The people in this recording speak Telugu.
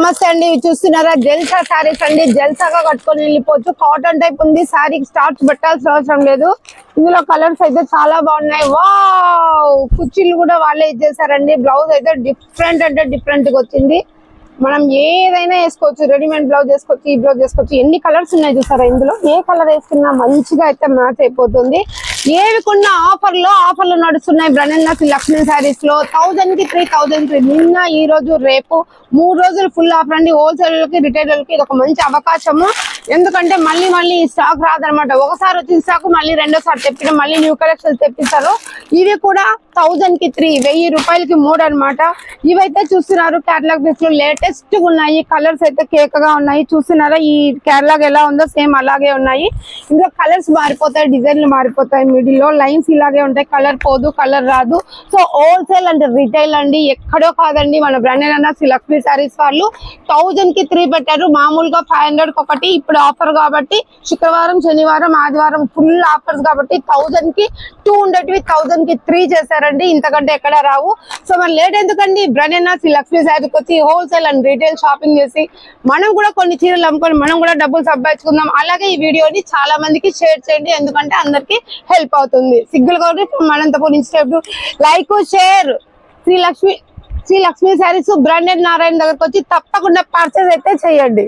నమస్తే అండి, చూస్తున్నారా జల్సా సారీస్ అండి. జల్సాగా కట్టుకొని వెళ్ళిపోవచ్చు. కాటన్ టైప్ ఉంది సారీ, స్టార్చ్ పెట్టాల్సిన అవసరం లేదు. ఇందులో కలర్స్ అయితే చాలా బాగున్నాయి. వావ్, కుర్చీలు కూడా వాళ్ళే ఇచ్చేసారండి. బ్లౌజ్ అయితే డిఫరెంట్ అంటే డిఫరెంట్ గా వచ్చింది. మనం ఏదైనా వేసుకోవచ్చు, రెడీమేడ్ బ్లౌజ్ వేసుకోవచ్చు, ఈ బ్లౌజ్ వేసుకోవచ్చు. ఎన్ని కలర్స్ ఉన్నాయి చూసారా, ఇందులో ఏ కలర్ వేసుకున్నా మంచిగా అయితే మ్యాచ్ అయిపోతుంది. ఏవి కొన్న ఆఫర్లు నడుస్తున్నాయి బ్రహ్మన్న లక్ష్మీ సారీస్ లో. 1000 కి 3000 నిన్న ఈ రోజు రేపు 3 రోజులు ఫుల్ ఆఫర్ అండి. హోల్సేల్ కి రిటైల్ కి ఇది ఒక మంచి అవకాశము. ఎందుకంటే మళ్ళీ స్టాక్ రాదనమాట. ఒకసారి వచ్చిన స్టాక్ మళ్ళీ రెండోసారి తెప్పించడం, మళ్ళీ న్యూ కలెక్షన్ తెప్పిస్తారు. ఇవి కూడా 1000 కి 3, 1000 రూపాయలకి 3 అనమాట. ఇవైతే చూస్తున్నారు కేటలాగ్ పీస్ లో లేటెస్ట్ ఉన్నాయి. కలర్స్ అయితే కేక్ గా ఉన్నాయి. చూస్తున్నారా ఈ కేటలాగ్ ఎలా ఉందో సేమ్ అలాగే ఉన్నాయి. ఇందులో కలర్స్ మారిపోతాయి, డిజైన్లు మారిపోతాయి. మిడిల్ లో లైన్స్ ఇలాగే ఉంటాయి, కలర్ పోదు, కలర్ రాదు. సో హోల్సేల్ అండ్ రిటైల్ అండి, ఎక్కడో కాదండి. మన బ్రాండెడ్ లక్ష్మీ సారీస్ వాళ్ళు 1000 కి 3 పెట్టారు. మామూలుగా 500 కి ఒకటి. ఇప్పుడు ఆఫర్ కాబట్టి శుక్రవారం, శనివారం, ఆదివారం ఫుల్ ఆఫర్స్ కాబట్టి 1000 కి 2 ఉండేటివి 1000 కి 3 చేశారండి. ఇంతకంటే ఎక్కడ రావు. సో మరి లేట్ ఎందుకండి, బ్రాండెడ్ లక్ష్మీ సారీకి వచ్చి హోల్సేల్ అండ్ రిటైల్ షాపింగ్ చేసి మనం కూడా కొన్ని చీరలు అమ్ముకొని మనం కూడా డబ్బులు సంపాదించుకుందాం. అలాగే ఈ వీడియోని చాలా మందికి షేర్ చేయండి, ఎందుకంటే అందరికి హెల్ప్ అవుతుంది. సిగ్గులు కాబట్టి మనంతపూర్ Instagram like share. Sri Lakshmi Sarees branded Narayana దగ్గరకు వచ్చి తప్పకుండా పర్చేస్ అయితే చేయండి.